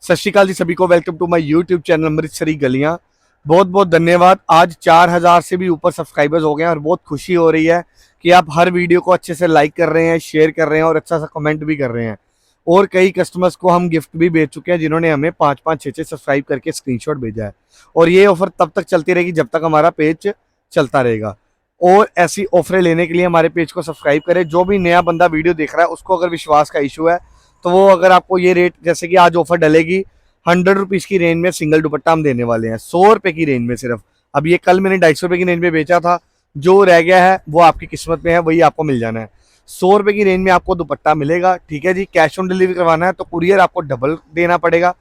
सत श्रीकाल जी सभी को। Welcome to my YouTube channel Amritsari Galiyan. बहुत बहुत धन्यवाद। आज 4000 से भी ऊपर सब्सक्राइबर्स हो गए हैं और बहुत खुशी हो रही है कि आप हर वीडियो को अच्छे से लाइक कर रहे हैं, शेयर कर रहे हैं और अच्छा सा कमेंट भी कर रहे हैं। और कई कस्टमर्स को हम गिफ्ट भी भेज चुके हैं जिन्होंने हमें 5-5, 6-6 सब्सक्राइब करके स्क्रीनशॉट भेजा है। और ये ऑफर तब तक चलती रहेगी जब तक हमारा पेज चलता रहेगा। और ऐसी ऑफरें लेने के लिए हमारे पेज को सब्सक्राइब करें। जो भी नया बंदा वीडियो देख रहा है उसको अगर विश्वास का इशू है तो वो अगर आपको ये रेट, जैसे कि आज ऑफर डलेगी 100 रुपीज़ की रेंज में सिंगल दुपट्टा हम देने वाले हैं 100 रुपये की रेंज में सिर्फ। अब ये कल मैंने 250 रुपये की रेंज में बेचा था, जो रह गया है वो आपकी किस्मत में है, वही आपको मिल जाना है। 100 रुपये की रेंज में आपको दुपट्टा मिलेगा। ठीक है जी। कैश ऑन डिलीवरी करवाना है तो कुरियर आपको डबल देना पड़ेगा।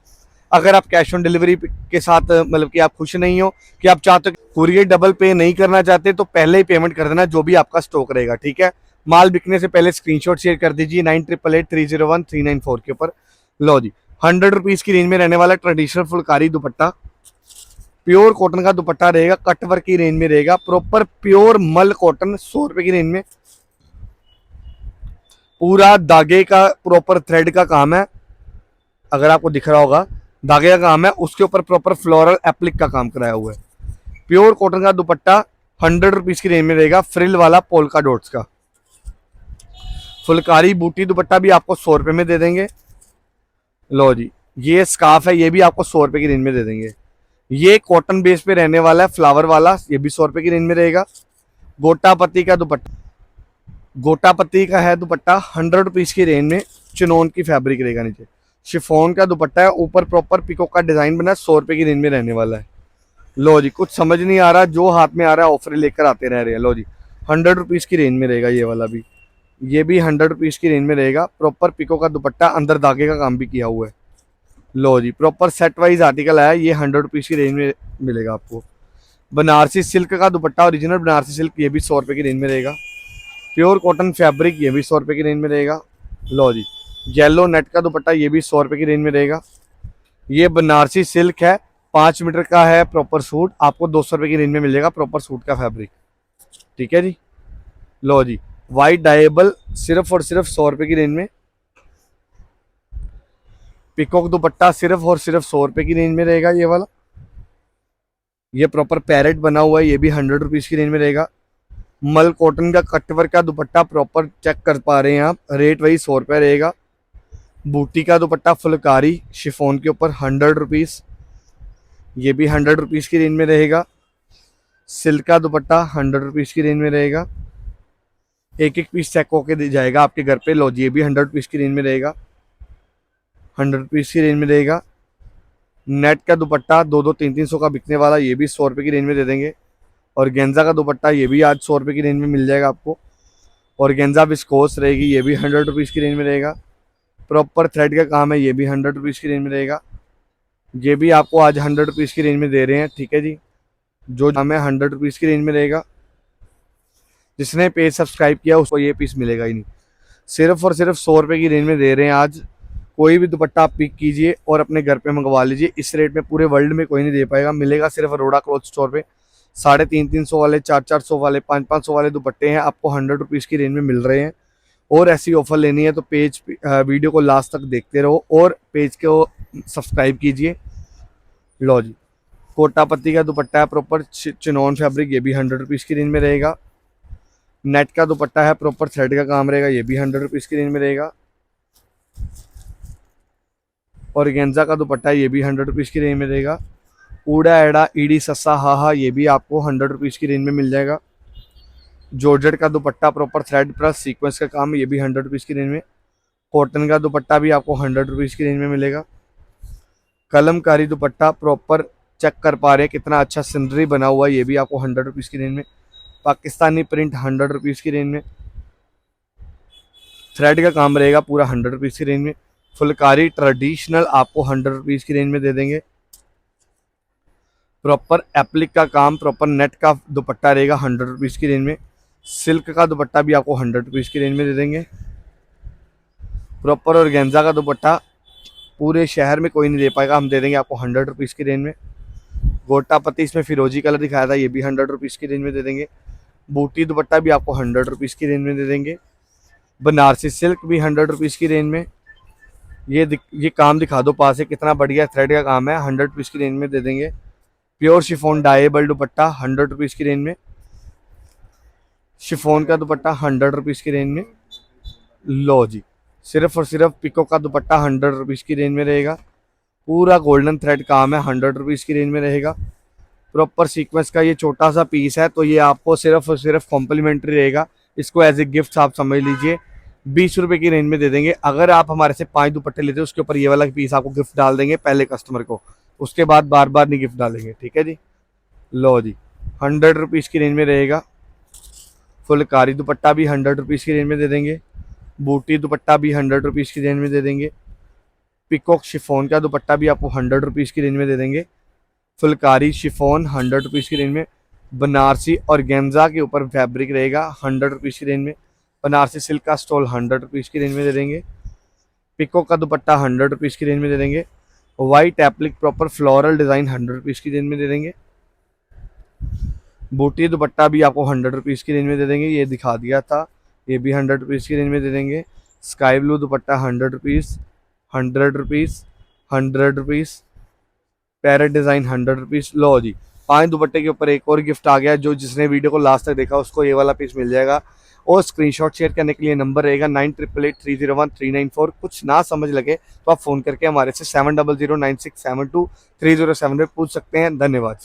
अगर आप कैश ऑन डिलीवरी के साथ मतलब कि आप खुश नहीं हो, कि आप चाहते हो कुरियर डबल पे नहीं करना चाहते, तो पहले ही पेमेंट कर देना जो भी आपका स्टॉक रहेगा। ठीक है। माल बिकने से पहले स्क्रीनशॉट शेयर कर दीजिए 9888301394 के ऊपर। लो जी, 100 रुपीज़ की रेंज में रहने वाला ट्रेडिशनल फुलकारी दुपट्टा, प्योर कॉटन का दुपट्टा रहेगा, कटवर्क की रेंज में रहेगा, प्रॉपर प्योर मल कॉटन 100 रुपये की रेंज में। पूरा धागे का प्रॉपर थ्रेड का काम है, अगर आपको दिख रहा होगा धागे का काम है, उसके ऊपर प्रॉपर फ्लोरल एप्लिक का काम कराया हुआ है। प्योर कॉटन का दुपट्टा 100 रुपीज़ की रेंज में रहेगा, फ्रिल वाला पोल्का डॉट्स का। फुलकारी बूटी दुपट्टा भी आपको 100 रुपये में दे देंगे। लो जी, ये स्कार्फ है, ये भी आपको 100 रुपये की रेंज में दे देंगे। ये कॉटन बेस पे रहने वाला है, फ्लावर वाला, ये भी 100 रुपये की रेंज में रहेगा। गोटा पत्ती का दुपट्टा, गोटा पत्ती का है दुपट्टा 100 रुपीज़ की रेंज में, चिनोन की फैब्रिक रहेगा। नीचे शिफॉन का दुपट्टा है, ऊपर प्रॉपर पिको का डिजाइन बना है, 100 रुपये की रेंज में रहने वाला है। लो जी, कुछ समझ नहीं आ रहा, जो हाथ में आ रहा है ऑफर लेकर आते रह रहे हैं। लो जी, 100 रुपीज़ की रेंज में रहेगा ये वाला भी, ये भी 100 रुपीज़ की रेंज में रहेगा। प्रॉपर पिको का दुपट्टा, अंदर धागे का काम भी किया हुआ है। लो जी, प्रॉपर सेट वाइज आर्टिकल आया, ये 100 रुपीज़ की रेंज में मिलेगा आपको। बनारसी सिल्क का दुपट्टा, ओरिजिनल बनारसी सिल्क, ये भी 100 रुपये की रेंज में रहेगा। प्योर कॉटन फैब्रिक, ये भी 100 रुपये की रेंज में रहेगा। लो जी, येलो नेट का दुपट्टा, ये भी 100 रुपये की रेंज में रहेगा। ये बनारसी सिल्क है, 5 मीटर का है प्रॉपर सूट, आपको 200 रुपये की रेंज में मिल जाएगा प्रॉपर सूट का फैब्रिक। ठीक है जी। लो जी, वाइट डायबल सिर्फ और सिर्फ 100 रुपये की रेंज में। पिकॉक दुपट्टा सिर्फ और सिर्फ 100 रुपये की रेंज में रहेगा ये वाला। ये प्रॉपर पैरेट बना हुआ है, ये भी 100 रुपीज़ की रेंज में रहेगा। मल कॉटन का कटवर्क का दुपट्टा, प्रॉपर चेक कर पा रहे हैं आप, रेट वही 100 रुपये रहेगा। बूटी का दुपट्टा फुलकारी शिफॉन के ऊपर 100 रुपीज़, ये भी 100 रुपीज़ की रेंज में रहेगा। सिल्क का दुपट्टा 100 रुपीज़ की रेंज में रहेगा। एक एक पीस चेक होके दे जाएगा आपके घर पे। लो जी, ये भी 100 रुपीज़ की रेंज में रहेगा, 100 रुपीज़ की रेंज में रहेगा। नेट का दुपट्टा 200-300 का बिकने वाला, ये भी 100 रुपये की रेंज में दे देंगे। और गेंजा का दुपट्टा, ये भी आज 100 रुपये की रेंज में मिल जाएगा आपको। और गेंजा विस्कोस रहेगी, ये भी 100 रुपीज़ की रेंज में रहेगा। प्रॉपर थ्रेड का काम है, ये भी 100 रुपीज़ की रेंज में रहेगा। ये भी आपको आज 100 रुपीज़ की रेंज में दे रहे हैं। ठीक है जी, जो दाम है 100 रुपीज़ की रेंज में रहेगा। जिसने पेज सब्सक्राइब किया उसको ये पीस मिलेगा ही नहीं। सिर्फ और सिर्फ 100 रुपये की रेंज में दे रहे हैं आज। कोई भी दुपट्टा आप पिक कीजिए और अपने घर पे मंगवा लीजिए। इस रेट में पूरे वर्ल्ड में कोई नहीं दे पाएगा। मिलेगा सिर्फ अरोड़ा क्लॉथ स्टोर पे। 350-300 वाले, 400-400 वाले, 500-500 वाले दुपट्टे हैं, आपको 100 रुपीज़ की रेंज में मिल रहे हैं। और ऐसी ऑफर लेनी है तो पेज वीडियो को लास्ट तक देखते रहो और पेज को सब्सक्राइब कीजिए। लो जी, कोटा पत्ती का दुपट्टा है, प्रॉपर चिनॉन फैब्रिक, ये भी 100 रुपीज़ की रेंज में रहेगा। नेट का दुपट्टा है, प्रॉपर थ्रेड का काम रहेगा, ये भी 100 रुपीज़ की रेंज में रहेगा। और गेंजा का दुपट्टा, ये भी 100 रुपीज़ की रेंज में रहेगा। ऊड़ा एड़ा ईडी सस्सा हा, ये भी आपको 100 रुपीज़ की रेंज में मिल जाएगा। जॉर्जेट का दुपट्टा, प्रॉपर थ्रेड प्लस सीक्वेंस का काम, ये भी 100 रुपीज़ की रेंज में। कॉटन का दुपट्टा भी आपको 100 रुपीज़ की रेंज में मिलेगा। कलमकारी दुपट्टा, प्रॉपर चेक कर पा रहे हैं कितना अच्छा सिनरी बना हुआ है, ये भी आपको 100 रुपीज़ की रेंज में। पाकिस्तानी प्रिंट 100 रुपीज़ की रेंज में। थ्रेड का काम रहेगा पूरा 100 रुपीज़ की रेंज में। फुलकारी ट्रेडिशनल आपको 100 रुपीज़ की रेंज में दे देंगे। प्रॉपर एप्लिक का काम, प्रॉपर नेट का दुपट्टा रहेगा 100 रुपीज़ की रेंज में। सिल्क का दुपट्टा भी आपको 100 रुपीज़ की रेंज में दे देंगे। प्रॉपर और गेंजा का दुपट्टा पूरे शहर में कोई नहीं दे पाएगा, हम दे देंगे आपको 100 रुपीज़ की रेंज में। गोटा पत्ती, इसमें फिरोजी कलर दिखाया था, ये भी 100 रुपीज़ की रेंज में दे देंगे। बूटी दुपट्टा भी आपको 100 रुपीज़ की रेंज में दे देंगे। बनारसी सिल्क भी 100 रुपीज़ की रेंज में। ये काम दिखा दो पास से, कितना बढ़िया थ्रेड का काम है। 100 रुपीज़ की रेंज में दे देंगे। प्योर शिफॉन डाइएबल दुपट्टा 100 रुपीज़ की रेंज में। शिफॉन का दुपट्टा 100 रुपीज़ की रेंज में। लो जी, सिर्फ और सिर्फ पिको का दुपट्टा 100 रुपीज़ की रेंज में रहेगा। पूरा गोल्डन थ्रेड काम है, 100 रुपीज़ की रेंज में रहेगा। प्रॉपर सीक्वेंस का ये छोटा सा पीस है, तो ये आपको सिर्फ और सिर्फ कॉम्प्लीमेंट्री रहेगा। इसको एज ए गिफ्ट आप समझ लीजिए। 20 रुपये की रेंज में दे देंगे। अगर आप हमारे से 5 दुपट्टे लेते हो, उसके ऊपर ये वाला पीस आपको गिफ्ट डाल देंगे पहले कस्टमर को, उसके बाद बार बार नहीं गिफ्ट डालेंगे, ठीक है जी। लो जी, 100 रुपीज़ की रेंज में रहेगा। फुलकारी दुपट्टा भी 100 रुपीज़ की रेंज में दे देंगे। बूटी दुपट्टा भी 100 रुपीज़ की रेंज में दे देंगे। पिकॉक शिफॉन का दुपट्टा भी आपको 100 रुपीज़ की रेंज में दे देंगे। फुलकारी शिफॉन 100 रुपीज़ की रेंज में। बनारसी और गेंजा के ऊपर फैब्रिक रहेगा 100 रुपीज़ की रेंज में। बनारसी सिल्क का स्टॉल 100 रुपीज़ की रेंज में दे देंगे। पिकॉक का दुपट्टा 100 रुपीज़ की रेंज में दे देंगे। White applique proper floral design 100 rupees की रेंज में दे देंगे। बूटी दुपट्टा भी आपको 100 रुपीज़ की रेंज में दे देंगे, ये दिखा दिया था। ये भी 100 रुपीज़ की रेंज में दे देंगे। Sky blue dupatta 100 rupees, 100 rupees, 100 rupees. Parrot design 100 rupees. लो जी, 5 दुपट्टे के ऊपर एक और गिफ्ट आ गया। जो जिसने वीडियो को लास्ट तक देखा उसको ये वाला पीस मिल जाएगा। और स्क्रीनशॉट शेयर करने के लिए नंबर रहेगा 9888301394। कुछ ना समझ लगे तो आप फ़ोन करके हमारे से 7009672307 पे पूछ सकते हैं। धन्यवाद।